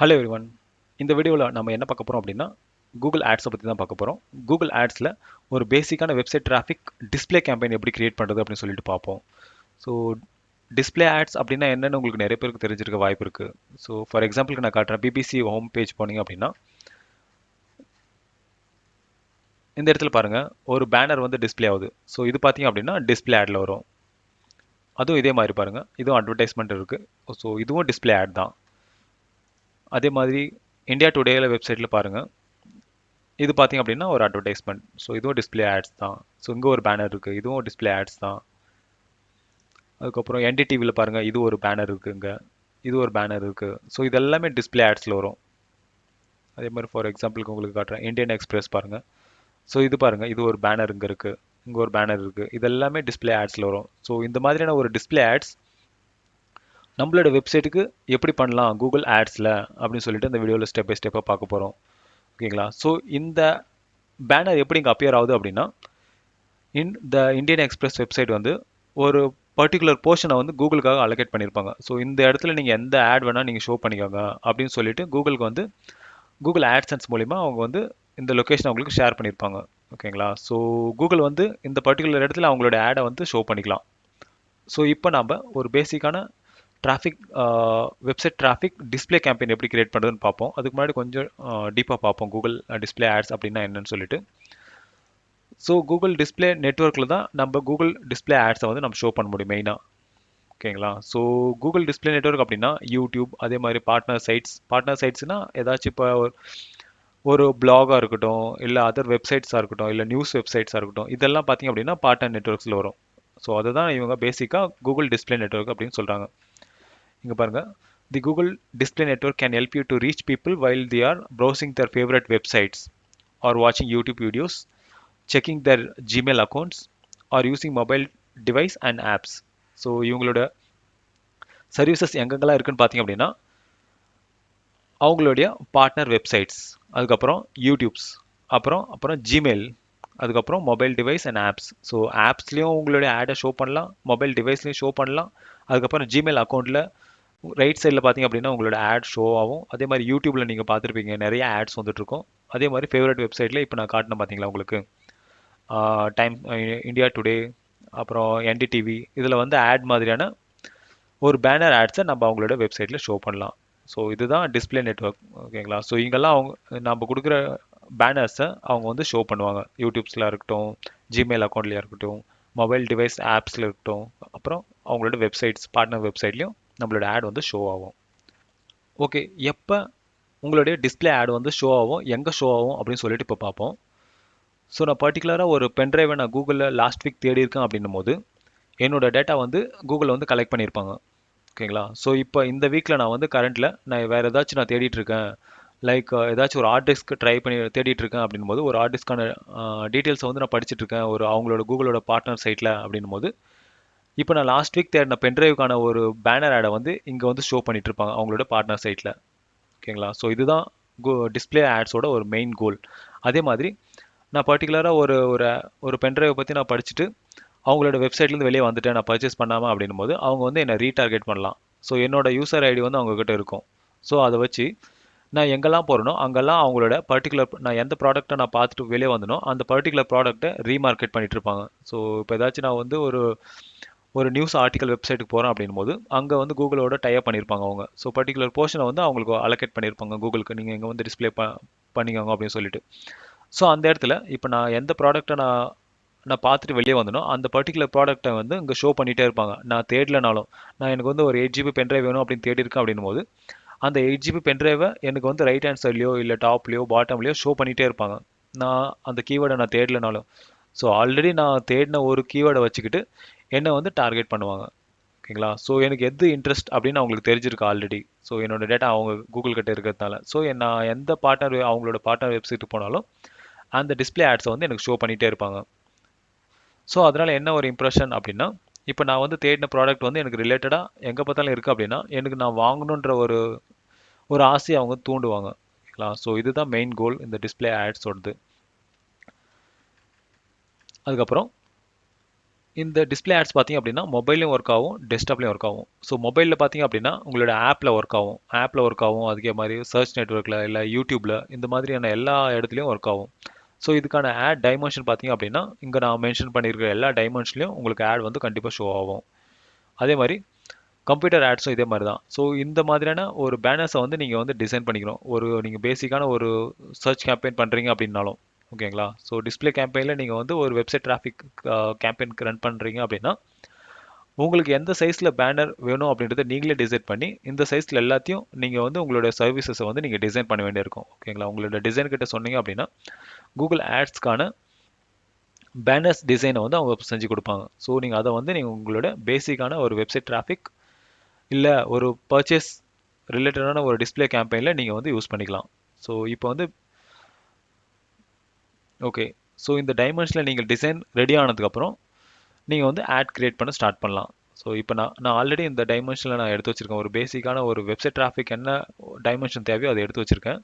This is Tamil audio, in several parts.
Hello everyone. இந்த வீடியோவில் நம்ம என்ன பார்க்க போகிறோம் அப்படின்னா கூகுள் ஆட்ஸை பற்றி தான் பார்க்க போகிறோம். கூகுள் ஆட்ஸில் ஒரு பேசிக்கான வெப்சைட் டிராஃபிக் டிஸ்ப்ளே கேம்பெயின் எப்படி கிரியேட் பண்ணுறது அப்படின்னு சொல்லிட்டு பார்ப்போம். ஸோ டிஸ்ப்ளே ஆட்ஸ் அப்படின்னா என்னன்னு உங்களுக்கு நிறைய பேருக்கு தெரிஞ்சிருக்க வாய்ப்பு இருக்குது. ஸோ ஃபார் எக்ஸாம்பிளுக்கு நான் காட்டுறேன். பிபிசி ஹோம் பேஜ் போனீங்க அப்படின்னா இந்த இடத்துல பாருங்கள் ஒரு பேனர் வந்து டிஸ்ப்ளே ஆகுது. ஸோ இது பார்த்தீங்க அப்படின்னா டிஸ்ப்ளே ஆடில் வரும். அதுவும் இதே மாதிரி பாருங்கள், இதுவும் அட்வர்டைஸ்மெண்ட் இருக்குது. ஸோ இதுவும் டிஸ்ப்ளே ஆட் தான். அதே மாதிரி இந்தியா டுடேல வெப்சைட்டில் பாருங்கள், இது பார்த்தீங்க அப்படின்னா ஒரு அட்வர்டைஸ்மெண்ட். ஸோ இதுவும் டிஸ்ப்ளே ஆட்ஸ் தான். ஸோ இங்கே ஒரு பேனர் இருக்குது, இதுவும் டிஸ்ப்ளே ஆட்ஸ் தான். அதுக்கப்புறம் என்டிடிவியில் பாருங்கள், இது ஒரு பேனர் இருக்குது, இங்கே இது ஒரு பேனர் இருக்குது. ஸோ இது எல்லாமே டிஸ்ப்ளே ஆட்ஸில் வரும். அதே மாதிரி ஃபார் எக்ஸாம்பிளுக்கு உங்களுக்கு காட்டுறேன், இந்தியன் எக்ஸ்பிரஸ் பாருங்கள். ஸோ இது பாருங்கள், இது ஒரு பேனர் இங்கே இருக்குது, இங்கே ஒரு பேனர் இருக்குது. இது எல்லாமே டிஸ்ப்ளே ஆட்ஸில் வரும். ஸோ இந்த மாதிரியான ஒரு டிஸ்ப்ளே ஆட்ஸ் நம்மளோட வெப்சைட்டுக்கு எப்படி பண்ணலாம் கூகுள் ஆட்ஸில் அப்படின்னு சொல்லிட்டு இந்த வீடியோவில் ஸ்டெப் பை ஸ்டெப்பாக பார்க்க போகிறோம். ஓகேங்களா? ஸோ இந்த பேனர் எப்படி இங்கே அப்பியர் ஆகுது அப்படின்னா, இந்த இந்தியன் எக்ஸ்பிரஸ் வெப்சைட் வந்து ஒரு பர்டிகுலர் போர்ஷனை வந்து கூகுளுக்காக அலோகேட் பண்ணியிருப்பாங்க. ஸோ இந்த இடத்துல நீங்கள் எந்த ஆட் வேணால் நீங்கள் ஷோ பண்ணிக்கோங்க அப்படின்னு சொல்லிட்டு கூகுளுக்கு வந்து கூகுள் ஆட்சன்ஸ் மூலிமா அவங்க வந்து இந்த லொக்கேஷன் அவங்களுக்கு ஷேர் பண்ணியிருப்பாங்க. ஓகேங்களா? ஸோ கூகுள் வந்து இந்த பர்டிகுலர் இடத்துல அவங்களோட ஆடை வந்து ஷோ பண்ணிக்கலாம். ஸோ இப்போ நம்ம ஒரு பேசிக்கான traffic website traffic display campaign எப்படி கிரியேட் பண்ணுறதுன்னு பார்ப்போம். அதுக்கு முன்னாடி கொஞ்சம் டீப்பாக பார்ப்போம் கூகுள் டிஸ்ப்ளே ஆட்ஸ் அப்படின்னா என்னன்னு சொல்லிட்டு. ஸோ கூகுள் டிஸ்ப்ளே நெட்வொர்க்கில் தான் நம்ம கூகுள் டிஸ்ப்ளே ஆட்ஸை வந்து நம்ம ஷோ பண்ண முடியும் மெயினாக. ஓகேங்களா? ஸோ கூகுள் டிஸ்ப்ளே நெட்வொர்க் அப்படின்னா யூடியூப், அதே மாதிரி பார்ட்னர் சைட்ஸ்னால் ஏதாச்சும் இப்போ ஒரு பிளாகாக இருக்கட்டும், இல்லை அதர் வெப்சைட்ஸாக இருக்கட்டும், இல்லை நியூஸ் வெப்சைட்ஸாக இருக்கட்டும், இதெல்லாம் பார்த்தீங்க அப்படின்னா பார்ட்னர் நெட்வொர்க்ஸில் வரும். ஸோ அதுதான் இவங்க பேசிக்காக கூகுள் டிஸ்ப்ளே நெட்வொர்க் அப்படின்னு சொல்கிறாங்க. இங்கே பாருங்கள், the Google display network can help you to reach people while the are browsing their favourite websites are வாட்சிங் YouTube videos, checking their Gmail accounts or using mobile device and apps. So இவங்களோட சர்வீசஸ் எங்கெங்கெல்லாம் இருக்குன்னு பார்த்தீங்க அப்படின்னா அவங்களுடைய பார்ட்னர் வெப்சைட்ஸ், அதுக்கப்புறம் யூடியூப்ஸ், அப்புறம் ஜிமெயில், அதுக்கப்புறம் mobile device and apps. So ஆப்ஸ்லேயும் உங்களுடைய ஆடை ஷோ பண்ணலாம், மொபைல் டிவைஸ்லையும் ஷோ பண்ணலாம். அதுக்கப்புறம் ஜிமெயில் அக்கௌண்ட்டில் ரைட் சைடில் பார்த்தீங்க அப்படின்னா உங்களோட ஆட் ஷோ ஆகும். அதே மாதிரி யூடியூப்பில் நீங்கள் பார்த்துருப்பீங்க, நிறைய ஆட்ஸ் வந்துட்டுருக்கும். அதே மாதிரி ஃபேவரட் வெப்சைட்டில் இப்போ நான் காட்டினேன் பார்த்தீங்களா உங்களுக்கு, டைம், இந்தியா டுடே, அப்புறம் என்டிடிவி, இதில் வந்து ஆட் மாதிரியான ஒரு பேனர் ஆட்ஸை நம்ம அவங்களோட வெப்சைட்டில் ஷோ பண்ணலாம். ஸோ இதுதான் டிஸ்ப்ளே நெட்வொர்க். ஓகேங்களா? ஸோ இங்கெல்லாம் அவங்க நம்ம கொடுக்குற பேனர்ஸை அவங்க வந்து ஷோ பண்ணுவாங்க. யூடியூப்ஸில் இருக்கட்டும், ஜிமெயில் அக்கௌண்ட்லேயே இருக்கட்டும், மொபைல் டிவைஸ் ஆப்ஸில் இருக்கட்டும், அப்புறம் அவங்களோட வெப்சைட்ஸ் பார்ட்னர் வெப்சைட்லேயும் நம்மளோட ஆட் வந்து ஷோ ஆகும். ஓகே, எப்போ உங்களுடைய டிஸ்ப்ளே ஆட் வந்து ஷோ ஆகும், எங்கே ஷோ ஆகும் அப்படின்னு சொல்லிட்டு இப்போ பார்ப்போம். ஸோ நான் பர்டிகுலராக ஒரு பென்ட்ரைவை நான் கூகுளில் லாஸ்ட் வீக் தேடி இருக்கேன் அப்படின்னும் போது என்னோட டேட்டா வந்து கூகுளில் வந்து கலெக்ட் பண்ணியிருப்பாங்க. ஓகேங்களா? ஸோ இப்போ இந்த வீக்கில் நான் வந்து கரண்ட்டில் நான் வேறு ஏதாச்சும் நான் தேடிட்டு இருக்கேன், லைக் ஏதாச்சும் ஒரு ஹார்ட் டிஸ்க் ட்ரை பண்ணி தேடிட்டு இருக்கேன் அப்படின்னும் போது, ஒரு ஹார்ட் டிஸ்க்கான டீட்டெயில்ஸை வந்து நான் படிச்சுட்டு இருக்கேன் ஒரு அவங்களோட கூகுளோட பார்ட்னர் சைட்டில் அப்படின்னும் போது, இப்போ நான் லாஸ்ட் வீக் தேடின பென்ட்ரைவுக்கான ஒரு பேனர் ஆடை வந்து இங்கே வந்து ஷோ பண்ணிட்டு இருப்பாங்க அவங்களோட பார்ட்னர் சைட்டில். ஓகேங்களா? ஸோ இதுதான் டிஸ்ப்ளே ஆட்ஸோட ஒரு மெயின் கோல். அதே மாதிரி நான் பர்டிகுலராக ஒரு ஒரு ஒரு பென்ட்ரைவை பற்றி நான் படிச்சுட்டு அவங்களோட வெப்சைட்லேருந்து வெளியே வந்துட்டேன், நான் பர்ச்சேஸ் பண்ணாமல் அப்படின்னும் போது அவங்க வந்து என்னை ரீடார்கெட் பண்ணலாம். ஸோ என்னோட யூசர் ஐடி வந்து அவங்கக்கிட்ட இருக்கும். ஸோ அதை வச்சு நான் எங்கெல்லாம் போகிறனோ அங்கெல்லாம் அவங்களோட பர்டிகுலர் நான் எந்த ப்ராடக்ட்டை நான் பார்த்துட்டு வெளியே வந்தனோ அந்த பர்டிகுலர் ப்ராடக்ட்டை ரீமார்க்கெட் பண்ணிட்டு இருப்பாங்க. ஸோ இப்போ ஏதாச்சும் நான் வந்து ஒரு ஒரு நியூஸ் ஆர்டிக்கல் வெப்சைட்டுக்கு போகிறேன் அப்படின்னும் போது அங்கே வந்து கூகுளோட டைப் பண்ணியிருப்பாங்க அவங்க. ஸோ பர்டிகுலர் போர்ஷனை வந்து அவங்களுக்கு அலோகேட் பண்ணியிருப்பாங்க கூகுளுக்கு, நீங்கள் இங்கே வந்து டிஸ்ப்ளே பண்ணிக்கோங்க அப்படின்னு சொல்லிட்டு. ஸோ அந்த இடத்துல இப்போ நான் எந்த ப்ராடக்ட்டை நான் பார்த்துட்டு வெளியே வந்தனோ அந்த பர்டிகுலர் ப்ராடக்ட்டை வந்து இங்கே ஷோ பண்ணிகிட்டே இருப்பாங்க. நான் தேடலனாலும், நான் எனக்கு வந்து ஒரு 8 GB பென்ட்ரைவ் வேணும் அப்படின்னு தேடி இருக்கேன் அப்படின்னும் போது அந்த 8 GB பென்ட்ரைவை எனக்கு வந்து ரைட் ஹேண்ட் சைட்லையோ இல்லை டாப்லையோ பாட்டம்லையோ ஷோ பண்ணிகிட்டே இருப்பாங்க, நான் அந்த கீவேர்டை நான் தேடலனாலும். ஸோ ஆல்ரெடி நான் தேடின ஒரு கீவேர்டை வச்சுக்கிட்டு என்னை வந்து டார்கெட் பண்ணுவாங்க. ஓகேங்களா? ஸோ எனக்கு எது இன்ட்ரெஸ்ட் அப்படின்னு அவங்களுக்கு தெரிஞ்சிருக்கு ஆல்ரெடி. ஸோ என்னோட டேட்டா அவங்க கூகுள் கிட்ட இருக்கிறதுனால, ஸோ நான் எந்த பார்ட்னர் அவங்களோட பார்ட்னர் வெப்சைட்டுக்கு போனாலும் அந்த டிஸ்ப்ளே ஆட்ஸை வந்து எனக்கு ஷோ பண்ணிகிட்டே இருப்பாங்க. ஸோ அதனால் என்ன ஒரு இம்ப்ரெஷன் அப்படின்னா, இப்போ நான் வந்து தேடின ப்ராடக்ட் வந்து எனக்கு ரிலேட்டடாக எங்கே பார்த்தாலும் இருக்குது அப்படின்னா எனக்கு நான் வாங்கணுன்ற ஒரு ஒரு ஆசையை அவங்க தூண்டுவாங்க. ஓகேங்களா? ஸோ இதுதான் மெயின் கோல் இந்த டிஸ்ப்ளே ஆட்ஸோடது. அதுக்கப்புறம் இந்த டிஸ்பிளே ஆட்ஸ் பார்த்தீங்க அப்படின்னா மொபைல்லையும் ஒர்க் ஆகும், டெஸ்க்டாப்லையும் ஒர்க் ஆகும். ஸோ மொபைலில் பார்த்தீங்க அப்படின்னா உங்களோட ஆப்பில் ஒர்க் ஆகும். அதுக்கே மாதிரி சர்ச் நெட்ஒர்க்கில் இல்லை யூடியூப்பில் இந்த மாதிரியான எல்லா இடத்துலையும் ஒர்க் ஆகும். ஸோ இதுக்கான ஆட் டைமென்ஷன் பார்த்தீங்க அப்படின்னா இங்கே நான் மென்ஷன் பண்ணியிருக்கிற எல்லா டைமென்ஷன்லையும் உங்களுக்கு ஆட் வந்து கண்டிப்பாக ஷோ ஆகும். அதே மாதிரி கம்ப்யூட்டர் ஆட்ஸும் இதே மாதிரி தான். ஸோ இந்த மாதிரியான ஒரு பேனர்ஸை வந்து நீங்கள் வந்து டிசைன் பண்ணிக்கணும். நீங்கள் பேசிக்கான ஒரு சர்ச் கேம்பெயின் பண்ணுறீங்க அப்படின்னாலும் ஓகேங்களா. ஸோ டிஸ்பிளே கேம்பெயினில் நீங்கள் வந்து ஒரு வெப்சைட் டிராஃபிக் கேம்பெயினுக்கு ரன் பண்ணுறீங்க அப்படின்னா உங்களுக்கு எந்த சைஸில் பேனர் வேணும் அப்படின்றத நீங்களே டிசைட் பண்ணி இந்த சைஸில் எல்லாத்தையும் நீங்கள் வந்து உங்களோட சர்வீசஸை வந்து நீங்கள் டிசைன் பண்ண வேண்டியிருக்கும். ஓகேங்களா. உங்களோட டிசைன் கிட்ட சொன்னீங்க அப்படின்னா கூகுள் ஆட்ஸ்க்கான பேனர்ஸ் டிசைனை வந்து அவங்க செஞ்சு கொடுப்பாங்க. ஸோ நீங்கள் அதை வந்து நீங்கள் உங்களோட பேசிக்கான ஒரு வெப்சைட் டிராஃபிக் இல்லை ஒரு பர்ச்சேஸ் ரிலேட்டடான ஒரு டிஸ்பிளே கேம்பெயினில் நீங்கள் வந்து யூஸ் பண்ணிக்கலாம். ஸோ இப்போ வந்து ஓகே. ஸோ இந்த டைமென்ஷனில் நீங்கள் டிசைன் ரெடி ஆனதுக்கப்புறம் நீங்கள் வந்து ஆட் கிரியேட் பண்ண ஸ்டார்ட் பண்ணலாம். ஸோ இப்போ நான் ஆல்ரெடி இந்த டைமென்ஷனில் நான் எடுத்து வச்சுருக்கேன். ஒரு பேசிக்கான ஒரு வெப்சைட் டிராஃபிக் என்ன டைமென்ஷன் தேவையோ அதை எடுத்து வச்சுருக்கேன்.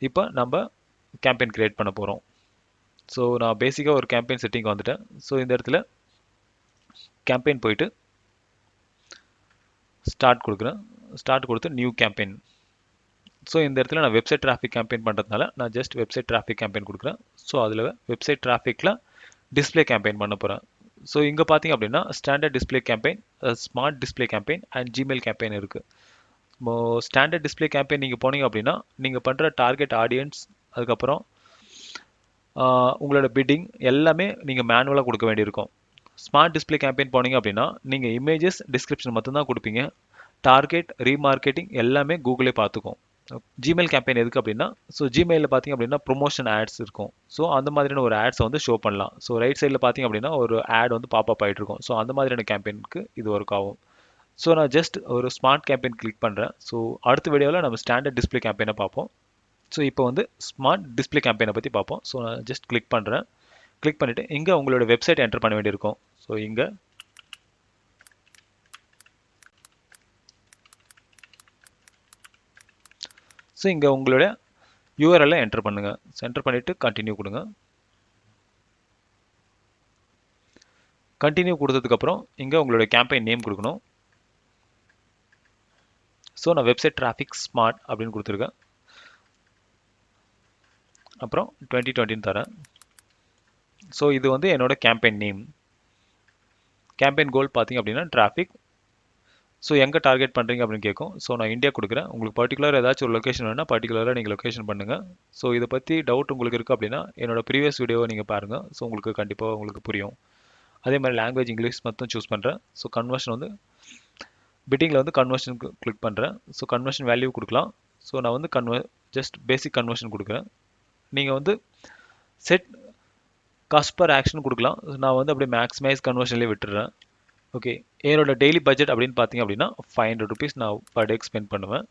இப்போ நம்ம கேம்பெயின் கிரியேட் பண்ண போகிறோம். ஸோ நான் பேசிக்காக ஒரு கேம்பெயின் செட்டிங் வந்துட்டேன். ஸோ இந்த இடத்துல கேம்பெயின் போயிட்டு ஸ்டார்ட் கொடுக்குறேன். ஸ்டார்ட் கொடுத்து நியூ கேம்பெயின். ஸோ இந்த இடத்துல நான் வெப்சைட் டிராஃபிக் கேம்பெயின் பண்ணுறதுனால நான் ஜஸ்ட் வெப்சைட் டிராஃபிக் கேம்பெயின் கொடுக்குறேன். ஸோ அதில் வெப்சைட் டிராஃபிக்கில் டிஸ்பிளே கேம்பெயின் பண்ண போகிறேன். ஸோ இங்கே பார்த்தீங்க அப்படின்னா standard display campaign, smart display campaign and Gmail campaign இருக்குது. ஸ்டாண்டர்ட் டிஸ்பிளே கேம்பெயின் நீங்கள் போனீங்க அப்படின்னா நீங்கள் பண்ணுற டார்கெட் ஆடியன்ஸ், அதுக்கப்புறம் உங்களோட பிட்டிங் எல்லாமே நீங்கள் மேனுவலாக கொடுக்க வேண்டியிருக்கும். ஸ்மார்ட் டிஸ்பிளே கேம்பெயின் போனீங்க அப்படின்னா நீங்கள் இமேஜஸ் டிஸ்கிரிப்ஷன் மட்டும்தான் கொடுப்பீங்க. டார்கெட் ரீமார்க்கெட்டிங் எல்லாமே கூகுளே பார்த்துக்கும். ஜிமெயில் கேம்பெயின் எதுக்கு அப்படின்னா ஸோ ஜிமெயிலில் பார்த்தீங்க அப்படின்னா ப்ரொமோஷன் ஆட்ஸ் இருக்கும். ஸோ அந்த மாதிரியான ஒரு ஆட்ஸை வந்து ஷோ பண்ணலாம். ஸோ ரைட் சைடில் பார்த்தீங்க அப்படின்னா ஒரு ஆட் வந்து பாப்அப் ஆகிட்டு இருக்கும். ஸோ அந்த மாதிரியான கேம்பெயினுக்கு இது ஒர்க் ஆகும். ஸோ நான் ஜஸ்ட் ஒரு ஸ்மார்ட் கேம்பெயின் கிளிக் பண்ணுறேன். ஸோ அடுத்த வீடியோவில் நம்ம ஸ்டாண்டர்ட் டிஸ்பிளே கேம்பெயினை பார்ப்போம். ஸோ இப்போ வந்து ஸ்மார்ட் டிஸ்பிளே கேம்பெயினை பற்றி பார்ப்போம். ஸோ நான் ஜஸ்ட் கிளிக் பண்ணுறேன். கிளிக் பண்ணிவிட்டு இங்கே உங்களோட வெப்சைட் என்டர் பண்ண வேண்டியிருக்கும். ஸோ இங்கே உங்களோட யூஆர்எல்லை என்டர் பண்ணுங்க. என்டர் பண்ணிவிட்டு கண்டினியூ கொடுங்க. கண்டினியூ கொடுத்ததுக்கப்புறம் இங்கே உங்களோட கேம்பெயின் நேம் கொடுக்கணும். ஸோ நான் வெப்சைட் டிராஃபிக் ஸ்மார்ட் அப்படின்னு கொடுத்துருக்கேன். அப்புறம் 2020 தரேன். ஸோ இது வந்து என்னோட கேம்பெயின் நேம். கேம்பெயின் கோல் பார்த்தீங்க அப்படின்னா டிராஃபிக். ஸோ எங்கே டார்கெட் பண்ணுறீங்க அப்படின்னு கேட்கும். ஸோ நான் இந்தியா கொடுக்குறேன். உங்களுக்கு பர்டிகுலர் ஏதாச்சும் ஒரு லொக்கேஷன் வேணுன்னா பர்டிகுலராக நீங்கள் லொக்கேஷன் பண்ணுங்கள். ஸோ இதை பற்றி டவுட் உங்களுக்கு இருக்குது அப்படின்னா என்னோட ப்ரீவியஸ் வீடியோவை நீங்கள் பாருங்கள். ஸோ உங்களுக்கு கண்டிப்பாக உங்களுக்கு புரியும். அதே மாதிரி லாங்குவேஜ் இங்கிலீஷ் மட்டும் சூஸ் பண்ணுறேன். ஸோ கன்வர்ஷன் வந்து பிட்டிங்கில் வந்து கன்வர்ஷனுக்கு கிளிக் பண்ணுறேன். ஸோ கன்வர்ஷன் வேல்யூ கொடுக்கலாம். ஸோ நான் வந்து ஜஸ்ட் பேசிக் கன்வர்ஷன் கொடுக்குறேன். நீங்கள் வந்து செட் காஸ்ட் பர் ஆக்ஷன் கொடுக்கலாம். நான் வந்து அப்படியே மேக்ஸிமைஸ் கன்வர்ஷன்லேயே விட்டுறேன். ஓகே. என்னோட டெய்லி பட்ஜெட் அப்படின்னு பார்த்தீங்க அப்படின்னா 500 ருபீஸ் நான் பர் டேக்கு ஸ்பெண்ட் பண்ணுவேன்.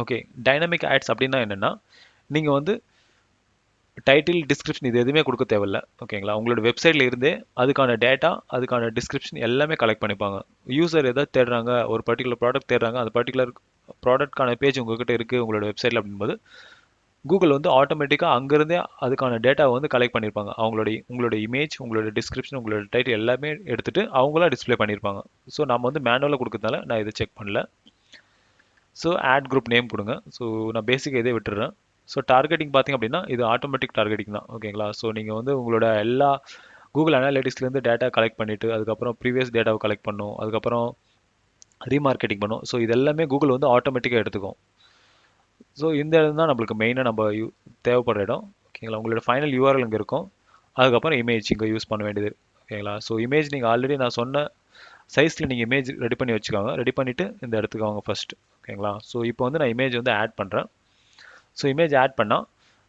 ஓகே. டைனமிக் ஆட்ஸ் அப்படின்னா என்னென்னா நீங்கள் வந்து டைட்டில் டிஸ்கிரிப்ஷன் இது எதுவுமே கொடுக்க தேவையில்ல. ஓகேங்களா. உங்களோட வெப்சைட்டில் இருந்தே அதுக்கான டேட்டா, அதுக்கான டிஸ்கிரிப்ஷன் எல்லாமே கலெக்ட் பண்ணிப்பாங்க. யூசர் எதாவது தேடுறாங்க, ஒரு பர்டிகுலர் ப்ராடக்ட் தேடுறாங்க, அந்த பர்டிகுலர் ப்ராடக்ட்கான பேஜ் உங்ககிட்ட இருக்குது உங்களோட வெப்சைட்டில் அப்படின்போது கூகுள் வந்து ஆட்டோமேட்டிக்காக அங்கேருந்தே அதுக்கான டேட்டாவை வந்து கலெக்ட் பண்ணியிருப்பாங்க. உங்களோட இமேஜ், உங்களோட டிஸ்கிரிப்ஷன், உங்களோட டைட்டில் எல்லாமே எடுத்துகிட்டு அவங்களா டிஸ்பிளே பண்ணியிருப்பாங்க. ஸோ நம்ம வந்து மேனுவலாக கொடுக்கறதுனால நான் இதை செக் பண்ணல. ஸோ ஆட் குரூப் நேம் கொடுங்க. ஸோ நான் பேசிக்காக இதே விட்டுறேன். ஸோ டார்கெட்டிங் பார்த்தீங்க அப்படின்னா இது ஆட்டோமேட்டிக் டார்கெட்டிங் தான். ஓகேங்களா. ஸோ நீங்கள் வந்து உங்களோட எல்லா கூகுள் அனாலிட்டிக்ஸ்லேருந்து டேட்டா கலெக்ட் பண்ணிவிட்டு அதுக்கப்புறம் ப்ரீவியஸ் டேட்டாவை கலெக்ட் பண்ணும், அதுக்கப்புறம் ரீமார்க்கெட்டிங் பண்ணும். ஸோ இது எல்லாமே கூகுள் வந்து ஆட்டோமேட்டிக்காக எடுத்துக்கும். ஸோ இந்த இடம் தான் நம்மளுக்கு மெயினாக நம்ம தேவைப்படுற இடம். ஓகேங்களா. உங்களோட ஃபைனல் யூஆர்எல் இங்கே இருக்கும். அதுக்கப்புறம் இமேஜ் இங்கே யூஸ் பண்ண வேண்டியது. ஓகேங்களா. ஸோ இமேஜ் நீங்கள் ஆல்ரெடி நான் சொன்ன சைஸில் நீங்கள் இமேஜ் ரெடி பண்ணி வச்சுக்கோங்க. ரெடி பண்ணிவிட்டு இந்த இடத்துக்கு வாங்க ஃபஸ்ட்டு. ஓகேங்களா. ஸோ இப்போ வந்து நான் இமேஜ் வந்து ஆட் பண்ணுறேன். ஸோ இமேஜ் ஆட் பண்ணால்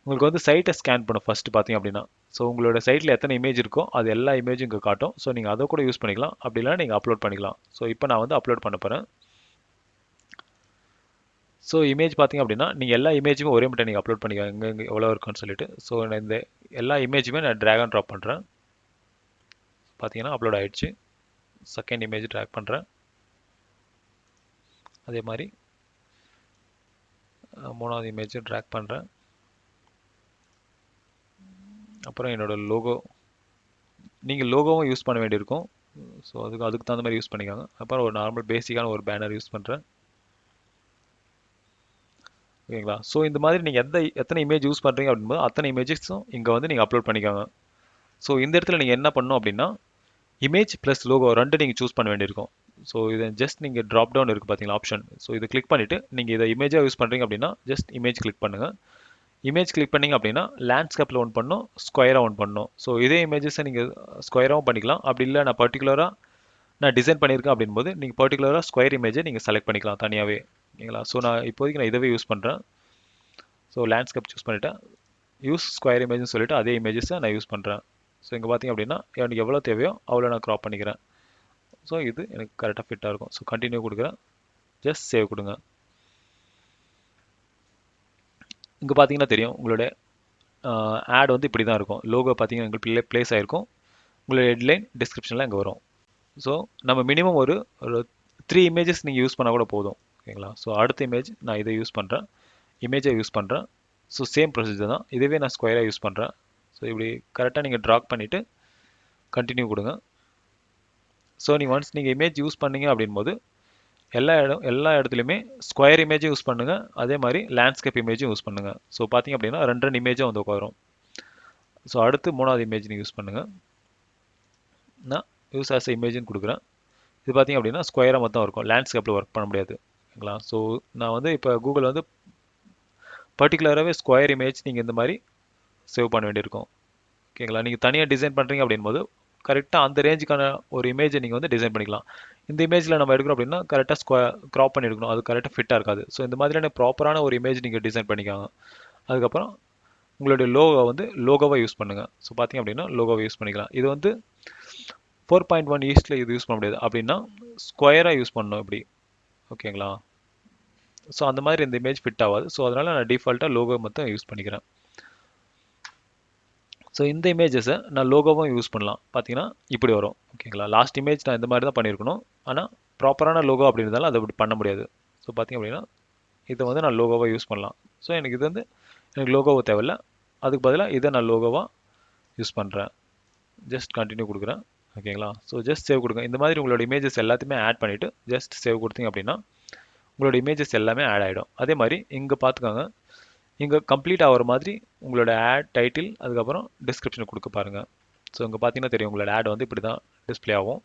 உங்களுக்கு வந்து சைட்டை ஸ்கேன் பண்ணும் ஃபஸ்ட்டு பார்த்தீங்க அப்படின்னா. ஸோ உங்களோட சைட்டில் எத்தனை இமேஜ் இருக்கோ அது எல்லா இமேஜும் இங்கே காட்டும். ஸோ நீங்கள் அதை கூட யூஸ் பண்ணிக்கலாம். அப்படி இல்லைனா நீங்கள் அப்லோட் பண்ணிக்கலாம். ஸோ இப்போ நான் வந்து அப்லோட் பண்ண போகிறேன். ஸோ இமேஜ் பார்த்தீங்க அப்படின்னா நீங்கள் எல்லா இமேஜுமே ஒரே மட்டும் நீங்கள் அப்லோட் பண்ணிக்கோங்க எங்கே எவ்வளோ இருக்குன்னு சொல்லிட்டு. ஸோ நான் இந்த எல்லா இமேஜுமே நான் ட்ராக் அண்ட் ட்ராப் பண்ணுறேன். பார்த்தீங்கன்னா அப்லோட் ஆகிடுச்சு. செகண்ட் இமேஜ் ட்ராக் பண்ணுறேன். அதே மாதிரி மூணாவது இமேஜ் ட்ராக் பண்ணுறேன். அப்புறம் என்னோடய லோகோ நீங்கள் லோகோவும் யூஸ் பண்ண வேண்டியிருக்கும். ஸோ அதுக்கு தகுந்த மாதிரி யூஸ் பண்ணிக்காங்க. அப்புறம் ஒரு நார்மல் பேசிக்கான ஒரு பேனர் யூஸ் பண்ணுறேன். ஓகேங்களா? ஸோ இந்த மாதிரி நீங்கள் எத்தனை இமேஜ் யூஸ் பண்ணுறீங்க அப்படின்போது அத்தனை இமேஜஸும் இங்கே வந்து நீங்கள் அப்லோட் பண்ணிக்காங்க. ஸோ இந்த இடத்துல நீங்கள் என்ன பண்ணணும் அப்படின்னா இமேஜ் ப்ளஸ் லோகோ ரெண்டு நீங்கள் சூஸ் பண்ண வேண்டியிருக்கும். ஸோ இதை ஜஸ்ட் நீங்கள் ட்ராப் டவுன் இருக்குது பார்த்தீங்களா ஆப்ஷன். ஸோ இதை கிளிக் பண்ணிவிட்டு நீங்கள் இதை இமேஜாக யூஸ் பண்ணுறீங்க அப்படின்னா ஜஸ்ட் இமேஜ் கிளிக் பண்ணுங்கள். இமேஜ் கிளிக் பண்ணிங்க அப்படின்னா லேண்ட்ஸ்கேப்பில் ஒன் பண்ணணும், ஸ்கொயராக ஒன் பண்ணணும். ஸோ இதே இமேஜஸை நீங்கள் ஸ்கொயராகவும் பண்ணிக்கலாம். அப்படி இல்லை நான் பர்டிகுலராக நான் டிசைன் பண்ணியிருக்கேன் அப்படின்போது நீங்கள் பர்டிகுலராக ஸ்கொயர் இமேஜை நீங்கள் செலக்ட் பண்ணிக்கலாம் தனியாகவே. ஓகேங்களா? ஸோ நான் இப்போதைக்கு நான் இதவே யூஸ் பண்ணுறேன். ஸோ லேண்ட்ஸ்கேப் சூஸ் பண்ணிவிட்டேன். யூஸ் ஸ்கொயர் இமேஜ்னு சொல்லிட்டு அதே இமேஜஸை நான் யூஸ் பண்ணுறேன். ஸோ இங்கே பார்த்தீங்க அப்படின்னா எனக்கு எவ்வளோ தேவையோ அவ்வளோ நான் க்ராப் பண்ணிக்கிறேன். ஸோ இது எனக்கு கரெக்டாக ஃபிட்டாக இருக்கும். ஸோ கண்டினியூ கொடுக்குறேன். ஜஸ்ட் சேவ் கொடுங்க. இங்கே பார்த்தீங்கன்னா தெரியும் உங்களோட ஆட் வந்து இப்படி தான் இருக்கும். லோகோ பார்த்தீங்கன்னா உங்களுக்கு ப்ளேஸ் ஆகிருக்கும். உங்களோட ஹெட்லைன் டிஸ்கிரிப்ஷனில் இங்கே வரும். ஸோ நம்ம மினிமம் ஒரு 3 இமேஜஸ் நீங்கள் யூஸ் பண்ணால் கூட போதும். ஓகேங்களா? ஸோ அடுத்த இமேஜ் நான் இதை யூஸ் பண்ணுறேன், இமேஜை யூஸ் பண்ணுறேன். ஸோ சேம் ப்ரொசீஜர் தான். இதுவே நான் ஸ்கொயராக யூஸ் பண்ணுறேன். ஸோ இப்படி கரெக்டாக நீங்கள் ட்ராக் பண்ணிவிட்டு கண்டினியூ கொடுங்க. ஸோ ஒன்ஸ் நீங்கள் இமேஜ் யூஸ் பண்ணீங்க அப்படின்போது எல்லா இடத்துலையுமே ஸ்கொயர் இமேஜும் யூஸ் பண்ணுங்கள், அதே மாதிரி லேண்ட்ஸ்கேப் இமேஜும் யூஸ் பண்ணுங்கள். ஸோ பார்த்தீங்க அப்படின்னா ரெண்டு இமேஜும் வந்து உட்காரும். ஸோ அடுத்து 3வது இமேஜ் நீங்கள் யூஸ் பண்ணுங்கள். நான் யூஸ் ஆஸ் இமேஜ்னு கொடுக்குறேன். இது பார்த்தீங்க அப்படின்னா ஸ்கொயராக மொத்தம் இருக்கும், லேண்ட்ஸ்கேப்பில் ஒர்க் பண்ண முடியாது. ஓகேங்களா? ஸோ நான் வந்து இப்போ கூகுள் வந்து பர்டிகுலராகவே ஸ்கொயர் இமேஜ் நீங்கள் இந்த மாதிரி சேவ் பண்ண வேண்டியிருக்கும். ஓகேங்களா? நீங்கள் தனியாக டிசைன் பண்ணுறீங்க அப்படின்போது கரெக்டாக அந்த ரேஞ்சுக்கான ஒரு இமேஜை நீங்கள் வந்து டிசைன் பண்ணிக்கலாம். இந்த இமேஜில் நம்ம எடுக்கிறோம் அப்படின்னா கரெக்டாக க்ராப் பண்ணி எடுக்கணும், அது கரெக்டாக ஃபிட்டாக இருக்காது. ஸோ இந்த மாதிரியான ப்ராப்பரான ஒரு இமேஜ் நீங்கள் டிசைன் பண்ணிக்காங்க. அதுக்கப்புறம் உங்களுடைய லோகோவை யூஸ் பண்ணுங்கள். ஸோ பார்த்தீங்க அப்படின்னா லோகோவை யூஸ் பண்ணிக்கலாம். இது வந்து 4.1 ஈஸ்டில் இது யூஸ் பண்ண முடியாது. அப்படின்னா ஸ்கொயராக யூஸ் பண்ணணும் இப்படி. ஓகேங்களா? ஸோ அந்த மாதிரி இந்த இமேஜ் ஃபிட் ஆகாது. ஸோ அதனால் நான் டிஃபால்ட்டாக லோகோ மட்டும் யூஸ் பண்ணிக்கிறேன். ஸோ இந்த இமேஜஸை நான் லோகோவும் யூஸ் பண்ணலாம். பார்த்தீங்கன்னா இப்படி வரும். ஓகேங்களா? லாஸ்ட் இமேஜ் நான் இந்த மாதிரி தான் பண்ணியிருக்கணும். ஆனால் ப்ராப்பரான லோகோ அப்படி இருந்தாலும் அதை அப்படி பண்ண முடியாது. ஸோ பார்த்தீங்க அப்படின்னா இதை வந்து நான் லோகோவாக யூஸ் பண்ணலாம். ஸோ எனக்கு இது வந்து எனக்கு லோகோவை தேவையில்லை, அதுக்கு பதிலாக இதை நான் லோகோவாக யூஸ் பண்ணுறேன். ஜஸ்ட் கண்டினியூ கொடுக்குறேன். ஓகேங்களா? ஸோ ஜஸ்ட் சேவ் கொடுங்க. இந்த மாதிரி உங்களோட இமேஜஸ் எல்லாத்தையுமே ஆட் பண்ணிவிட்டு ஜஸ்ட் சேவ் கொடுத்தீங்க அப்படின்னா உங்களோட இமேஜஸ் எல்லாமே ஆட் ஆகிடும். அதே மாதிரி இங்கே பார்த்துக்கோங்க, இங்கே கம்ப்ளீட் ஆகிற மாதிரி உங்களோட ஆட் டைட்டில் அதுக்கப்புறம் டிஸ்கிரிப்ஷன் கொடுக்க பாருங்கள். ஸோ இங்கே பார்த்தீங்கன்னா தெரியும் உங்களோட ஆட் வந்து இப்படி தான் டிஸ்பிளே ஆகும்.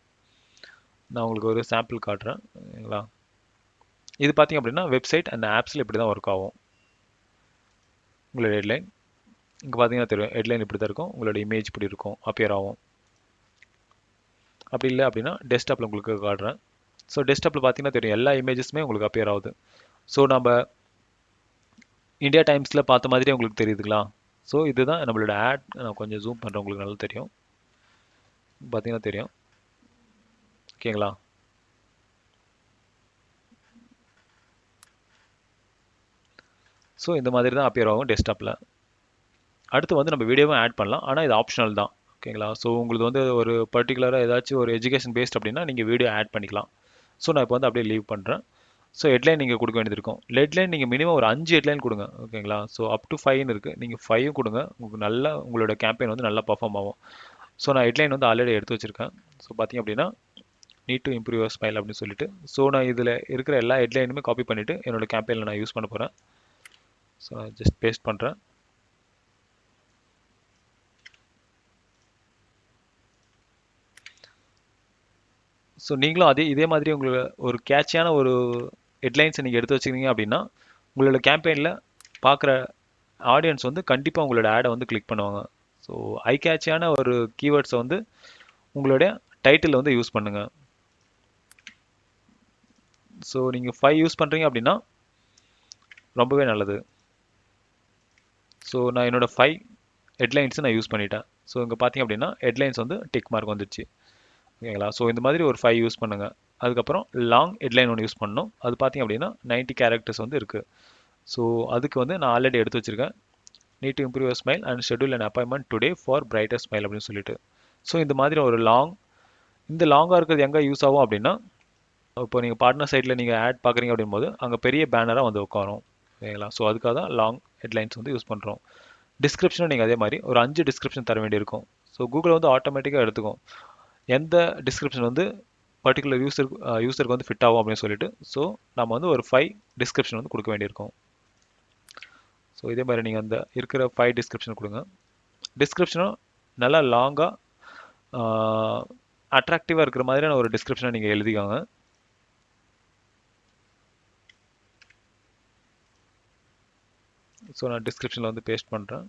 நான் உங்களுக்கு ஒரு சாம்பிள் காட்டுறேன். ஓகேங்களா? இது பார்த்தீங்க அப்படின்னா வெப்சைட் அண்ட் ஆப்ஸில் இப்படி தான் ஒர்க் ஆகும். உங்களோட ஹெட்லைன் இங்கே பார்த்தீங்கன்னா தெரியும், ஹெட்லைன் இப்படி தான் இருக்கும், உங்களோட இமேஜ் இப்படி இருக்கும், அப்பியர் ஆகும். அப்படி இல்லை அப்படின்னா டெஸ்க்டாப்பில் உங்களுக்கு காட்டுறேன். ஸோ டெஸ்க்டாப்பில் பார்த்தீங்கன்னா தெரியும் எல்லா இமேஜஸுமே உங்களுக்கு அப்பியர் ஆகுது. ஸோ நம்ம இந்தியா டைம்ஸில் பார்த்த மாதிரியே உங்களுக்கு தெரியுதுங்களா? ஸோ இதுதான் நம்மளோட ஆட். நான் கொஞ்சம் ஜூம் பண்ணுறேன், உங்களுக்கு நல்லா தெரியும். பார்த்தீங்கன்னா தெரியும். ஓகேங்களா? ஸோ இந்த மாதிரி தான் அப்பியர் ஆகும் டெஸ்க்டாப்பில். அடுத்து வந்து நம்ம வீடியோவும் ஆட் பண்ணலாம், ஆனால் இது ஆப்ஷனல் தான். ஓகேங்களா? ஸோ உங்களுக்கு வந்து ஒரு பர்டிகுலராக ஏதாச்சும் ஒரு எஜுகேஷன் பேஸ்ட் அப்படின்னா நீங்கள் வீடியோ ஆட் பண்ணிக்கலாம். ஸோ நான் இப்போ வந்து அப்படியே லீவ் பண்ணுறேன். ஸோ ஹெட்லைன் நீங்கள் கொடுக்க வேண்டியது இருக்கும். ஹெட்லைன் நீங்கள் மினிமம் ஒரு 5 ஹெட்லைன் கொடுங்க. ஓகேங்களா? ஸோ அப் டு 5ன்னு இருக்குது, நீங்கள் 5 கொடுங்க. உங்களுக்கு நல்லா உங்களோட கேம்பெயின் வந்து நல்லா பர்ஃபார்ம் ஆகும். ஸோ நான் ஹெட்லைன் வந்து ஆல்ரெடி எடுத்து வச்சுருக்கேன். ஸோ பார்த்தீங்க அப்படின்னா need to improve your smile அப்படின்னு சொல்லிட்டு, ஸோ நான் இதில் இருக்கிற எல்லா ஹெட்லைனுமே காப்பி பண்ணிவிட்டு என்னோட கேம்பெயினில் நான் யூஸ் பண்ண போகிறேன். ஸோ நான் ஜஸ்ட் பேஸ்ட் பண்ணுறேன். ஸோ நீங்களும் இதே மாதிரி உங்களுக்கு ஒரு கேட்சியான ஒரு ஹெட்லைன்ஸை நீங்கள் எடுத்து வச்சுக்கிறீங்க அப்படின்னா உங்களோட கேம்பெயினில் பார்க்குற ஆடியன்ஸ் வந்து கண்டிப்பாக உங்களோட ஆடை வந்து கிளிக் பண்ணுவாங்க. ஸோ ஐ கேட்சியான ஒரு கீவேர்ட்ஸை வந்து உங்களுடைய டைட்டில் வந்து யூஸ் பண்ணுங்கள். ஸோ நீங்கள் 5 யூஸ் பண்ணுறீங்க அப்படின்னா ரொம்பவே நல்லது. ஸோ நான் என்னோட 5 ஹெட்லைன்ஸை நான் யூஸ் பண்ணிட்டேன். ஸோ இங்கே பார்த்தீங்க அப்படின்னா ஹெட்லைன்ஸ் வந்து டிக் மார்க் வந்துடுச்சு. ஓகேங்களா? ஸோ இந்த மாதிரி ஒரு 5 யூஸ் பண்ணுங்கள். அதுக்கப்புறம் லாங் ஹெட்லைன் ஒன்று யூஸ் பண்ணணும். அது பார்த்தீங்க அப்படின்னா 90 கேரக்டர்ஸ் வந்து இருக்குது. ஸோ அதுக்கு வந்து நான் ஆல்ரெடி எடுத்து வச்சுருக்கேன். Need to improve your smile and schedule and appointment today for brighter smile அப்படின்னு சொல்லிட்டு. ஸோ இந்த மாதிரி ஒரு இந்த லாங்காக இருக்கிறது எங்கே யூஸ் ஆகும் அப்படின்னா இப்போ நீங்கள் பார்ட்னர் சைட்டில் நீங்கள் ஆட் பார்க்குறீங்க அப்படின்போது அங்கே பெரிய பேனராக வந்து உட்காரும். ஓகேங்களா? ஸோ அதுக்காக தான் லாங் ஹெட்லைன்ஸ் வந்து யூஸ் பண்ணுறோம். டிஸ்கிரிப்ஷனும் நீங்கள் அதே மாதிரி ஒரு 5 டிஸ்கிரிப்ஷன் தர வேண்டியிருக்கும். ஸோ கூகுள் வந்து ஆட்டோமேட்டிக்காக எடுத்துக்கும் எந்த டிஸ்கிரிப்ஷன் வந்து பர்டிகுலர் யூசருக்கு வந்து ஃபிட் ஆகும் அப்படின்னு சொல்லிட்டு. ஸோ நம்ம வந்து ஒரு 5 டிஸ்கிரிப்ஷன் வந்து கொடுக்க வேண்டியிருக்கும். ஸோ இதே மாதிரி நீங்கள் அந்த இருக்கிற 5 டிஸ்கிரிப்ஷன் கொடுங்க. டிஸ்கிரிப்ஷனும் நல்லா லாங்காக அட்ராக்டிவாக இருக்கிற மாதிரியான ஒரு டிஸ்கிரிப்ஷனை நீங்கள் எழுதிக்காங்க. ஸோ நான் டிஸ்கிரிப்ஷனில் வந்து பேஸ்ட் பண்ணுறேன்.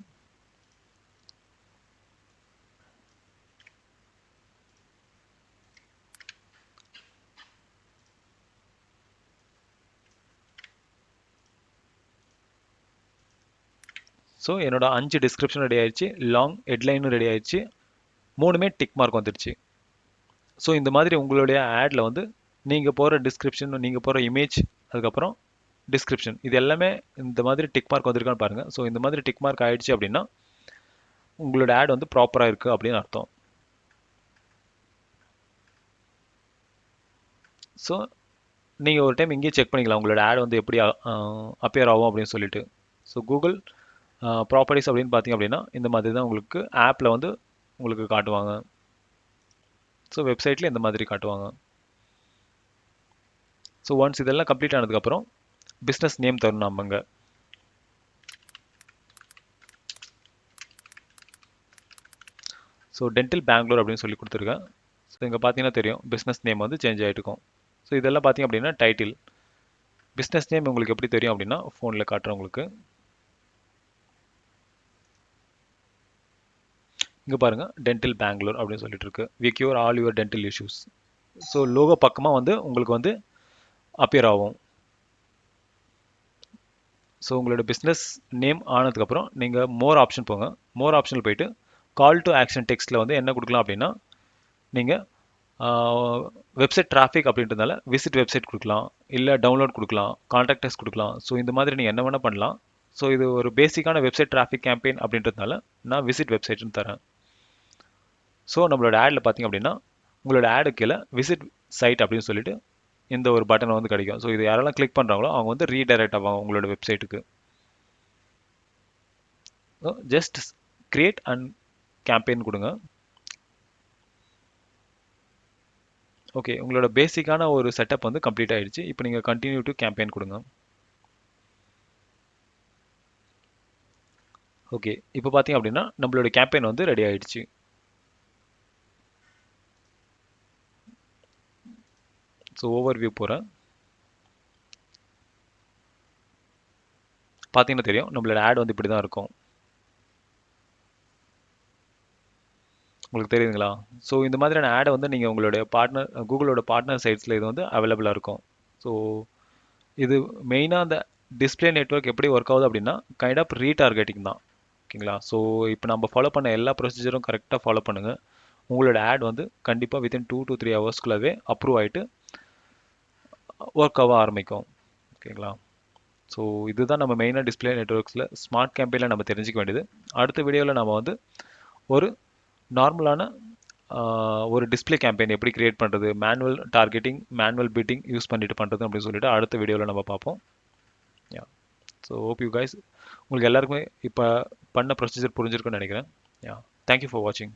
ஸோ என்னோட 5 டிஸ்கிரிப்ஷன் ரெடி ஆயிடுச்சு, லாங் ஹெட்லைனும் ரெடி ஆயிடுச்சு, 3மே டிக் மார்க் வந்துடுச்சு. ஸோ இந்த மாதிரி உங்களுடைய ஆடில் வந்து நீங்கள் போகிற டிஸ்கிரிப்ஷன், நீங்கள் போகிற இமேஜ், அதுக்கப்புறம் டிஸ்கிரிப்ஷன், இது எல்லாமே இந்த மாதிரி டிக் மார்க் வந்திருக்கான்னு பாருங்கள். ஸோ இந்த மாதிரி டிக் மார்க் ஆயிடுச்சு அப்படின்னா உங்களோட ஆட் வந்து ப்ராப்பராக இருக்குது அப்படின்னு அர்த்தம். ஸோ நீங்கள் ஒரு டைம் இங்கேயே செக் பண்ணிக்கலாம் உங்களோட ஆட் வந்து எப்படி அப்பியர் ஆகும் அப்படின்னு சொல்லிட்டு. ஸோ கூகுள் ப்ராப்பர்ட்டிஸ் அப்படின்னு பார்த்தீங்க அப்படின்னா இந்த மாதிரி தான் உங்களுக்கு ஆப்பில் வந்து உங்களுக்கு காட்டுவாங்க. ஸோ வெப்சைட்டில் இந்த மாதிரி காட்டுவாங்க. ஸோ ஒன்ஸ் இதெல்லாம் கம்ப்ளீட் ஆனதுக்கப்புறம் பிஸ்னஸ் நேம் தரணும் நம்மங்க. ஸோ டென்டல் பெங்களூர் அப்படின்னு சொல்லி கொடுத்துருக்கேன். ஸோ இங்கே பார்த்தீங்கன்னா தெரியும் பிஸ்னஸ் நேம் வந்து சேஞ்ச் ஆகிட்டு இருக்கும். ஸோ இதெல்லாம் பார்த்தீங்க அப்படின்னா டைட்டில். பிஸ்னஸ் நேம் உங்களுக்கு எப்படி தெரியும் அப்படின்னா ஃபோனில் காட்டுறேன் உங்களுக்கு. இங்கே பாருங்கள் டென்டல் பெங்களூர் அப்படின்னு சொல்லிட்டு இருக்கு. We cure all your dental issues. So logo பக்கமாக வந்து உங்களுக்கு வந்து அப்பியர் ஆகும். ஸோ உங்களோட பிஸ்னஸ் நேம் ஆனதுக்கப்புறம் நீங்கள் மோர் ஆப்ஷன் போங்க. மோர் ஆப்ஷனில் போயிட்டு கால் டு ஆக்ஷன் டெக்ஸ்ட்டில் வந்து என்ன கொடுக்கலாம் அப்படின்னா நீங்கள் வெப்சைட் டிராஃபிக் அப்படின்றதால விசிட் வெப்சைட் கொடுக்கலாம், இல்லை டவுன்லோட் கொடுக்கலாம், கான்டாக்டர்ஸ் கொடுக்கலாம். ஸோ இந்த மாதிரி நீங்கள் என்ன வேணால் பண்ணலாம். ஸோ இது ஒரு பேசிக்கான வெப்சைட் டிராஃபிக் கேம்பெயின் அப்படின்றதுனால நான் விசிட் வெப்சைட்னு தரேன். ஸோ நம்மளோட ஆடில் பார்த்தீங்க அப்படின்னா உங்களோட ஆடு கீழே விசிட் சைட் அப்படின்னு சொல்லிட்டு இந்த ஒரு பட்டன் வந்து கிடைக்கும். ஸோ இது யாரெல்லாம் கிளிக் பண்ணுறாங்களோ அவங்க வந்து ரீடைரக்ட் ஆவாங்க உங்களோட வெப்சைட்டுக்கு. ஜஸ்ட் கிரியேட் அண்ட் கேம்பெயின் கொடுங்க. ஓகே, உங்களோட பேசிக்கான ஒரு செட்டப் வந்து கம்ப்ளீட் ஆயிடுச்சு. இப்போ நீங்கள் கண்டினியூ டு கேம்பெயின் கொடுங்க. ஓகே, இப்போ பார்த்தீங்க அப்படின்னா நம்மளோட கேம்பெயின் வந்து ரெடி ஆயிடுச்சு. ஸோ ஓவர்வியூ போகிறேன். பார்த்தீங்கன்னா தெரியும் நம்மளோட ஆட் வந்து இப்படி தான் இருக்கும். உங்களுக்கு தெரியுதுங்களா? ஸோ இந்த மாதிரியான ஆடை வந்து நீங்கள் உங்களுடைய பார்ட்னர் கூகுளோட பார்ட்னர் சைட்ஸில் இது வந்து அவைலபிளாக இருக்கும். ஸோ இது மெயினாக அந்த டிஸ்பிளே நெட்வொர்க் எப்படி ஒர்க் ஆகுது அப்படின்னா கைண்ட் ஆஃப் ரீடார்கெட்டிங் தான். ஓகேங்களா? ஸோ இப்போ நம்ம ஃபாலோ பண்ண எல்லா ப்ரொசீஜரும் கரெக்டாக ஃபாலோ பண்ணுங்கள். உங்களோட ஆட் வந்து கண்டிப்பாக வித்தின் 2 to 3 ஹவர்ஸ்க்குள்ளவே அப்ரூவ் ஆகிட்டு ஒர்க் ஆக ஆரம்பிக்கும். ஓகேங்களா? ஸோ இதுதான் நம்ம மெயினாக டிஸ்பிளே நெட்வொர்க்ஸில் ஸ்மார்ட் கேம்பெயினில் நம்ம தெரிஞ்சிக்க வேண்டியது. அடுத்த வீடியோவில் நம்ம வந்து ஒரு நார்மலான ஒரு டிஸ்பிளே கேம்பெயின் எப்படி கிரியேட் பண்ணுறது, manual targeting, manual bidding use பண்ணிட்டு பண்ணுறது அப்படின்னு சொல்லிட்டு அடுத்த வீடியோவில் நம்ம பார்ப்போம். Yeah, so hope you guys உங்களுக்கு எல்லாருக்குமே இப்போ பண்ண ப்ரொசீஜர் புரிஞ்சிருக்குன்னு நினைக்கிறேன். யா, தேங்க்யூ ஃபார் வாட்சிங்.